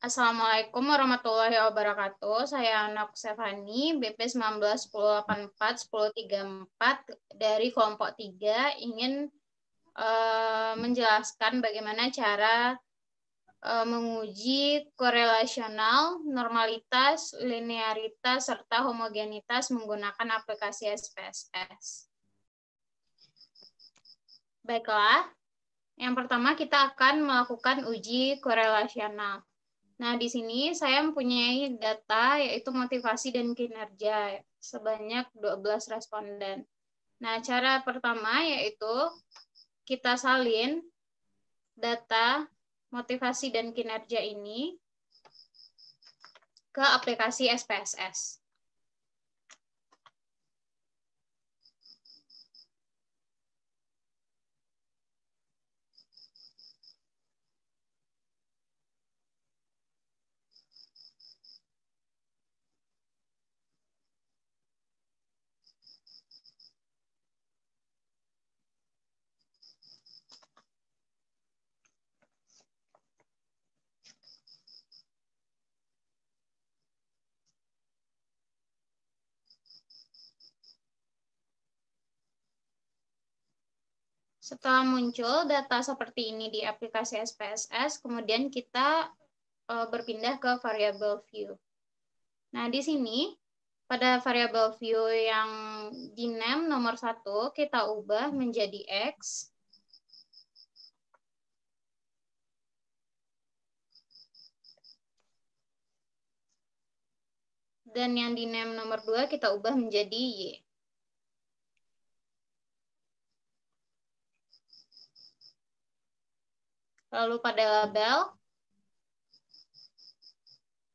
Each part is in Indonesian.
Assalamualaikum warahmatullahi wabarakatuh. Saya Anak Stefani, BP 19 1084 dari kelompok 3 ingin menjelaskan bagaimana cara menguji korelasional, normalitas, linearitas, serta homogenitas menggunakan aplikasi SPSS. Baiklah, yang pertama kita akan melakukan uji korelasional. Nah, di sini saya mempunyai data yaitu motivasi dan kinerja sebanyak 12 responden. Nah, cara pertama yaitu kita salin data motivasi dan kinerja ini ke aplikasi SPSS. Setelah muncul data seperti ini di aplikasi SPSS, kemudian kita berpindah ke variable view. Nah, di sini pada variable view yang di name nomor 1 kita ubah menjadi X. Dan yang di name nomor 2 kita ubah menjadi Y. Lalu pada label,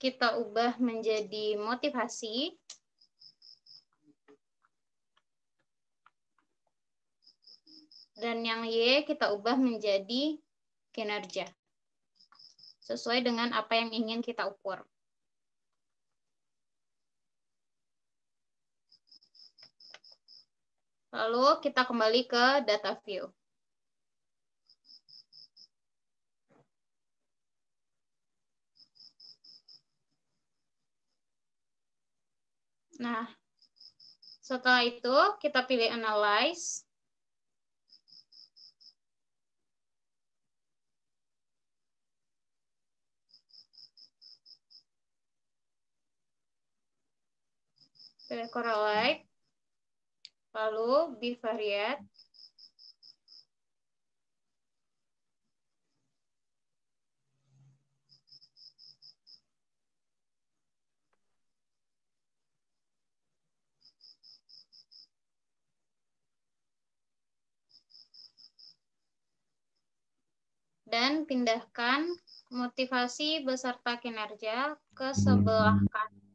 kita ubah menjadi motivasi. Dan yang Y kita ubah menjadi kinerja. Sesuai dengan apa yang ingin kita ukur. Lalu kita kembali ke data view. Nah, setelah itu kita pilih analyze. Pilih correlate. Lalu bivariate. Dan pindahkan motivasi beserta kinerja ke sebelah kanan.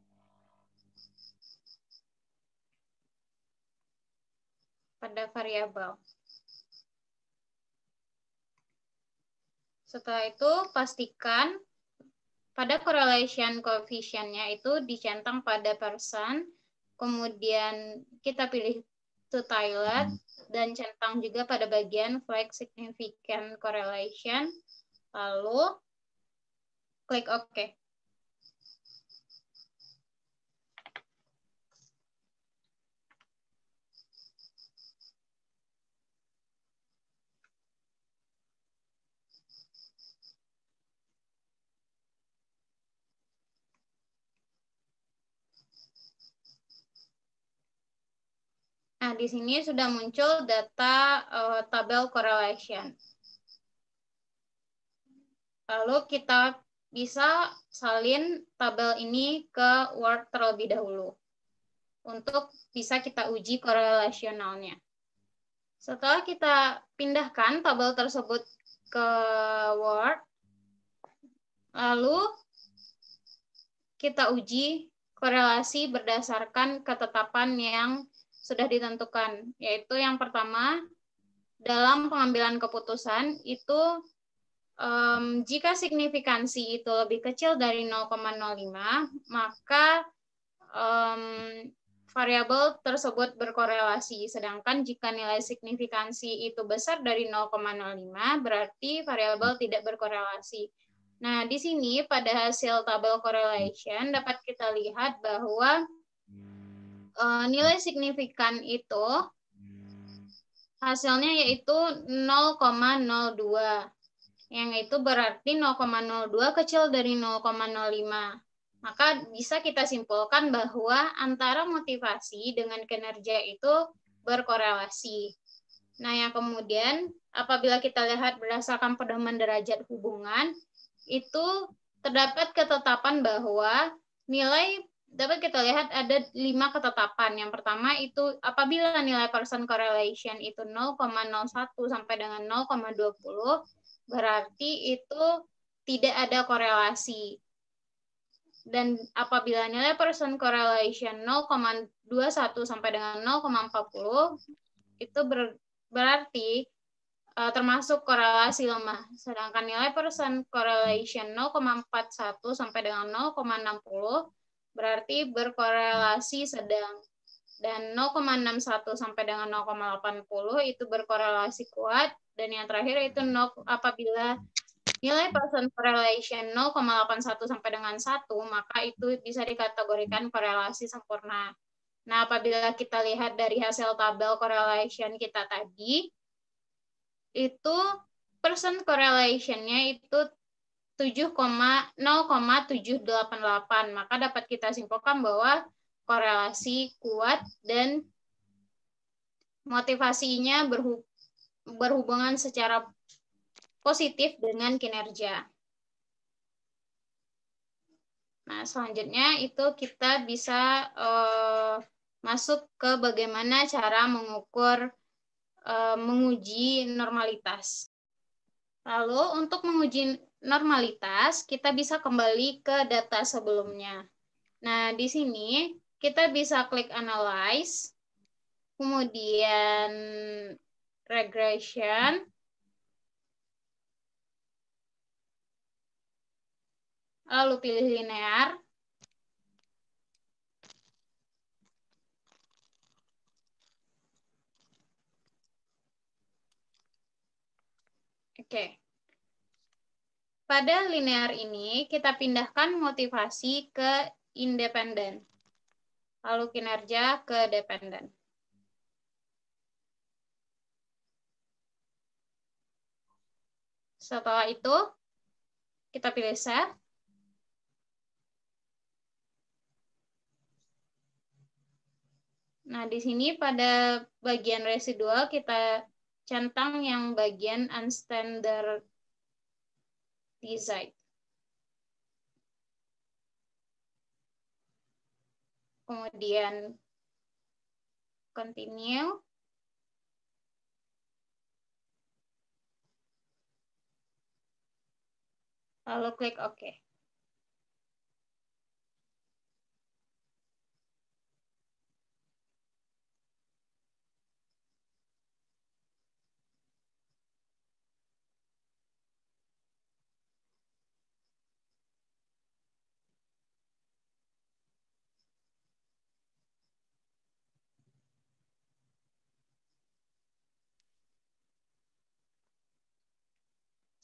Pada variabel. Setelah itu pastikan pada correlation coefficient-nya itu dicentang pada person, kemudian kita pilih to tilde dan centang juga pada bagian flag significant correlation, lalu klik OK. Nah, di sini sudah muncul data tabel correlation. Lalu kita bisa salin tabel ini ke Word terlebih dahulu untuk bisa kita uji korelasionalnya. Setelah kita pindahkan tabel tersebut ke Word, lalu kita uji korelasi berdasarkan ketetapan yang sudah ditentukan, yaitu yang pertama, dalam pengambilan keputusan itu jika signifikansi itu lebih kecil dari 0,05, maka variabel tersebut berkorelasi. Sedangkan jika nilai signifikansi itu besar dari 0,05, berarti variabel tidak berkorelasi. Nah, di sini pada hasil tabel correlation dapat kita lihat bahwa nilai signifikan itu hasilnya yaitu 0,02. Yang itu berarti 0,02 kecil dari 0,05. Maka bisa kita simpulkan bahwa antara motivasi dengan kinerja itu berkorelasi. Nah, yang kemudian apabila kita lihat berdasarkan pedoman derajat hubungan, itu terdapat ketetapan bahwa nilai dapat kita lihat ada 5 ketetapan. Yang pertama itu apabila nilai person correlation itu 0,01 sampai dengan 0,20, berarti itu tidak ada korelasi. Dan apabila nilai person correlation 0,21 sampai dengan 0,40, itu berarti termasuk korelasi lemah. Sedangkan nilai person correlation 0,41 sampai dengan 0,60 berarti berkorelasi sedang. Dan 0,61 sampai dengan 0,80 itu berkorelasi kuat. Dan yang terakhir itu apabila nilai person correlation 0,81 sampai dengan 1, maka itu bisa dikategorikan korelasi sempurna. Nah, apabila kita lihat dari hasil tabel correlation kita tadi, itu person correlation-nya itu 0,788. Maka dapat kita simpulkan bahwa korelasi kuat dan motivasinya berhubungan secara positif dengan kinerja. Nah, selanjutnya itu kita bisa masuk ke bagaimana cara menguji normalitas. Lalu untuk menguji normalitas, kita bisa kembali ke data sebelumnya. Nah, di sini kita bisa klik Analyze, kemudian Regression, lalu pilih Linear. Oke. Pada linear ini, kita pindahkan motivasi ke independen, lalu kinerja ke dependen. Setelah itu, kita pilih Save. Nah, di sini pada bagian residual, kita centang yang bagian unstandard design. Kemudian continue. Lalu klik OK.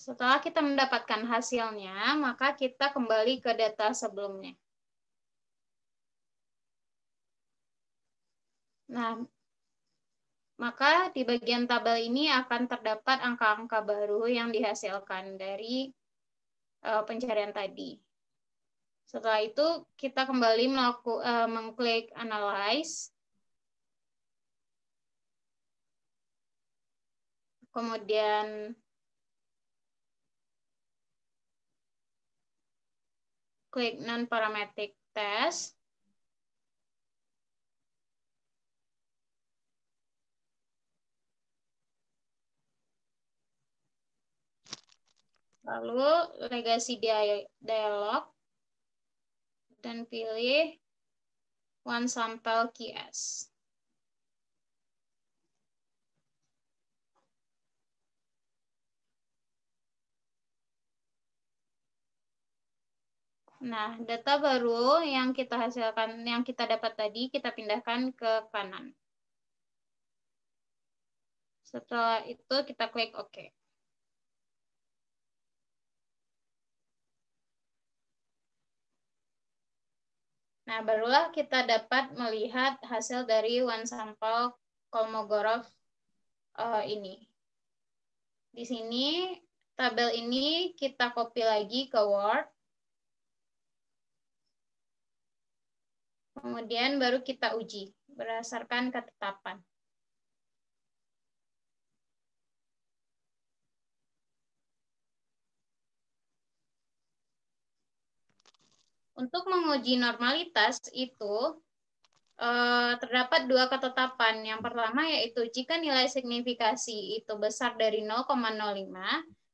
Setelah kita mendapatkan hasilnya, maka kita kembali ke data sebelumnya. Nah, maka di bagian tabel ini akan terdapat angka-angka baru yang dihasilkan dari pencarian tadi. Setelah itu, kita kembali mengklik Analyze. Kemudian klik Non-Parametric Test. Lalu Legacy Dialog. Dan pilih One Sample QS. Nah, data baru yang kita hasilkan, yang kita dapat tadi, kita pindahkan ke kanan. Setelah itu kita klik OK. Nah, barulah kita dapat melihat hasil dari one sample Kolmogorov ini. Di sini tabel ini kita copy lagi ke Word. Kemudian baru kita uji berdasarkan ketetapan. Untuk menguji normalitas itu terdapat dua ketetapan. Yang pertama yaitu jika nilai signifikasi itu besar dari 0,05,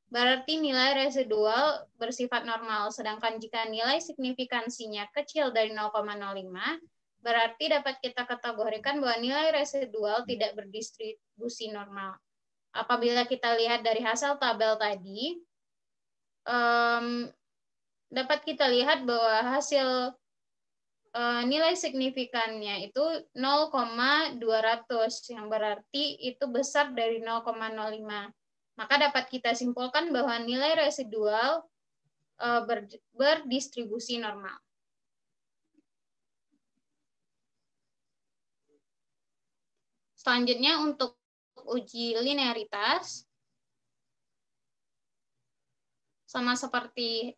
berarti nilai residual bersifat normal. Sedangkan jika nilai signifikansinya kecil dari 0,05, berarti dapat kita kategorikan bahwa nilai residual tidak berdistribusi normal. Apabila kita lihat dari hasil tabel tadi, dapat kita lihat bahwa hasil nilai signifikannya itu 0,200 yang berarti itu besar dari 0,05. Maka dapat kita simpulkan bahwa nilai residual berdistribusi normal. Selanjutnya untuk uji linearitas, sama seperti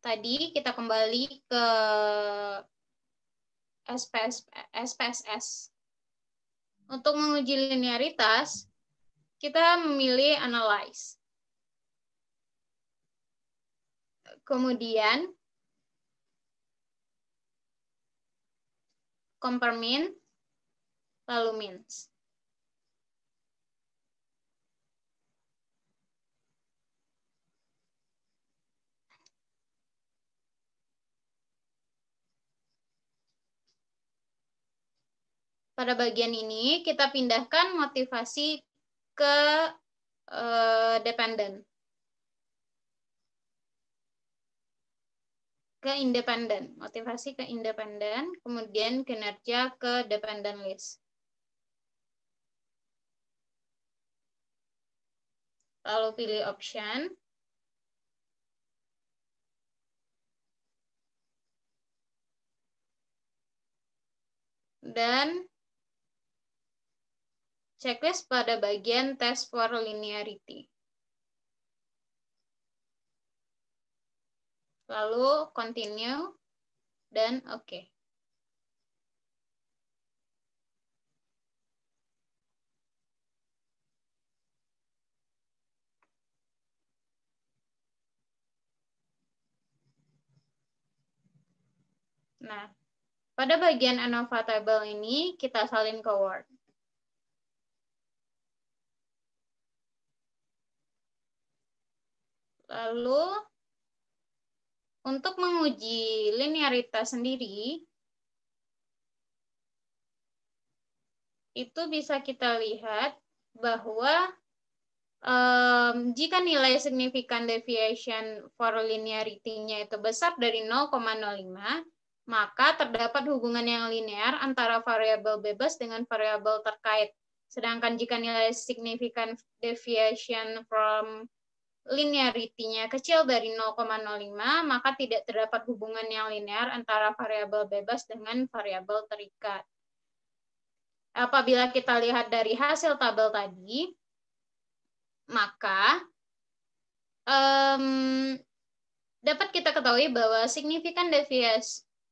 tadi kita kembali ke SPSS. Untuk menguji linearitas, kita memilih analyze. Kemudian compare mean, lalu means. Pada bagian ini kita pindahkan motivasi ke dependent. Ke independen, motivasi ke independen, kemudian kinerja ke dependent list. Lalu pilih option. Dan checklist pada bagian test for linearity. Lalu continue dan oke. Nah, pada bagian ANOVA table ini kita salin ke Word. Lalu untuk menguji linearitas sendiri, itu bisa kita lihat bahwa jika nilai signifikan deviation for linearity-nya itu besar dari 0,05, maka terdapat hubungan yang linear antara variabel bebas dengan variabel terkait. Sedangkan jika nilai signifikan deviation from linearity-nya kecil dari 0,05, maka tidak terdapat hubungan yang linear antara variabel bebas dengan variabel terikat. Apabila kita lihat dari hasil tabel tadi, maka dapat kita ketahui bahwa signifikan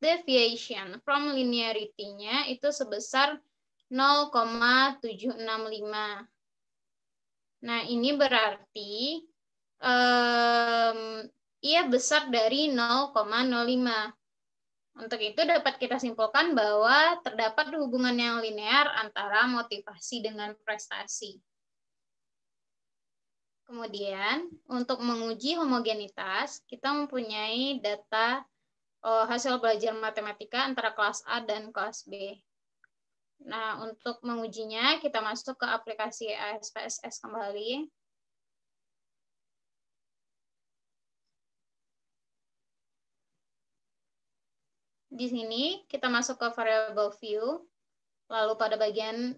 deviation from linearity-nya itu sebesar 0,765. Nah, ini berarti ia besar dari 0,05. Untuk itu dapat kita simpulkan bahwa terdapat hubungan yang linear antara motivasi dengan prestasi. Kemudian, untuk menguji homogenitas, kita mempunyai data hasil belajar matematika antara kelas A dan kelas B. Nah, untuk mengujinya, kita masuk ke aplikasi ASPSS kembali. Di sini kita masuk ke variable view, lalu pada bagian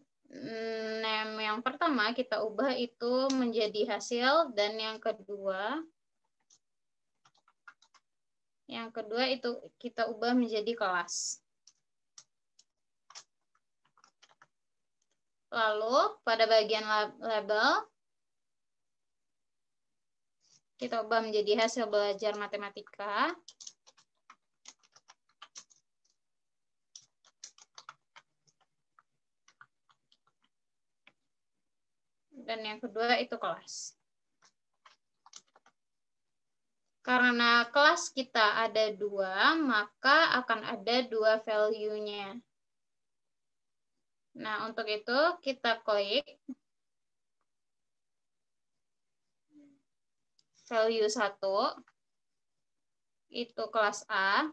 name yang pertama kita ubah itu menjadi hasil, dan yang kedua itu kita ubah menjadi kelas. Lalu pada bagian label, kita ubah menjadi hasil belajar matematika. Dan yang kedua itu kelas. Karena kelas kita ada 2, maka akan ada 2 value-nya. Nah, untuk itu kita klik value 1, itu kelas A,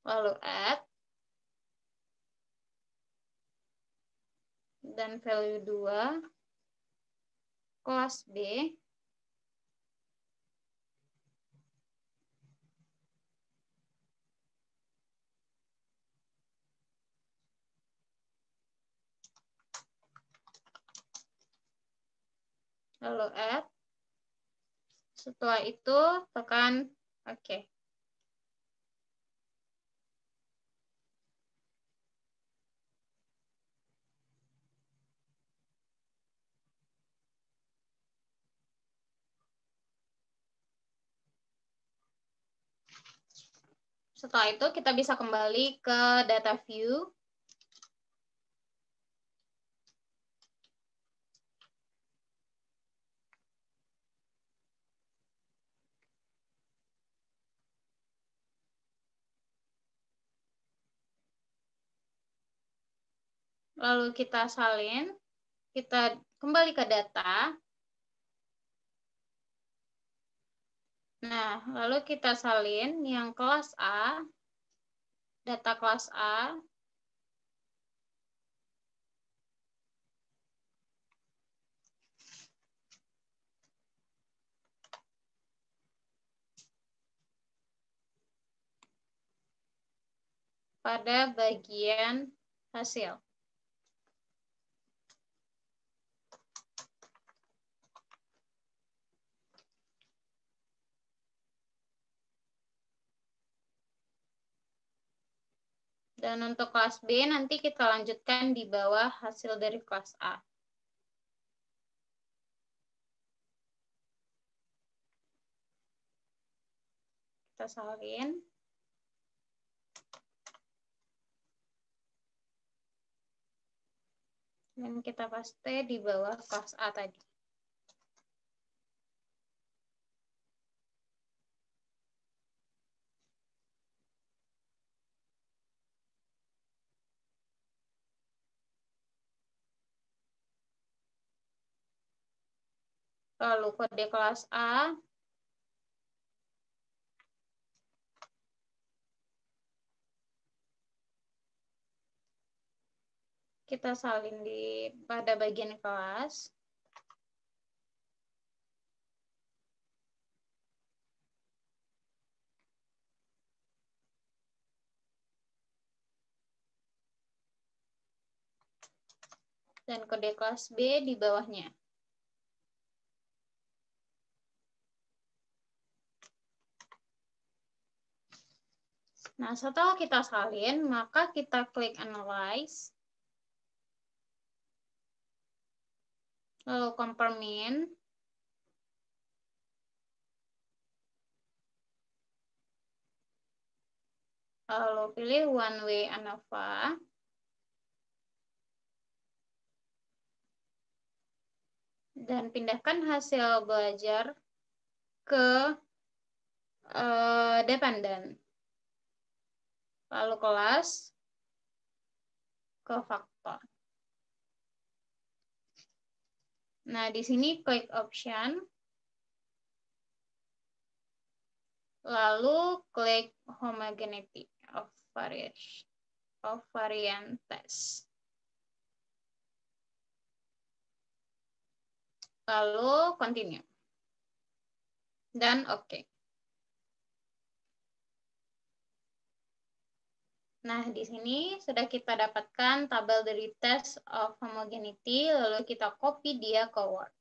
lalu add, dan value 2, kelas B, lalu add. Setelah itu tekan OK. Setelah itu kita bisa kembali ke data view. Lalu kita salin, kita kembali ke data. Nah, lalu kita salin yang kelas A, data kelas A, pada bagian hasil. Dan untuk kelas B nanti kita lanjutkan di bawah hasil dari kelas A. Kita salin. Dan kita paste di bawah kelas A tadi. Lalu kode kelas A, kita salin pada bagian kelas. Dan kode kelas B di bawahnya. Nah, setelah kita salin, maka kita klik Analyze. Lalu Compare Mean. Lalu pilih One Way ANOVA. Dan pindahkan hasil belajar ke dependen. Lalu kelas ke faktor. Nah, di sini klik option. Lalu klik homogeneity of variances. Lalu continue. Dan oke. Nah, di sini sudah kita dapatkan tabel dari test of homogeneity, lalu kita copy dia ke Word.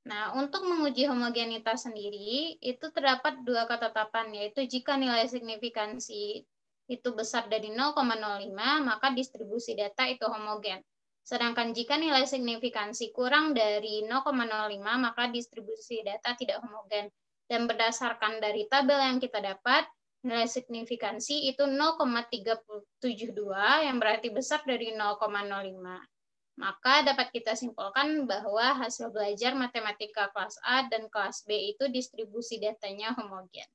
Nah, untuk menguji homogenitas sendiri, itu terdapat dua ketetapan, yaitu jika nilai signifikansi itu besar dari 0,05, maka distribusi data itu homogen. Sedangkan jika nilai signifikansi kurang dari 0,05, maka distribusi data tidak homogen. Dan berdasarkan dari tabel yang kita dapat, nilai signifikansi itu 0,372, yang berarti besar dari 0,05. Maka dapat kita simpulkan bahwa hasil belajar matematika kelas A dan kelas B itu distribusi datanya homogen.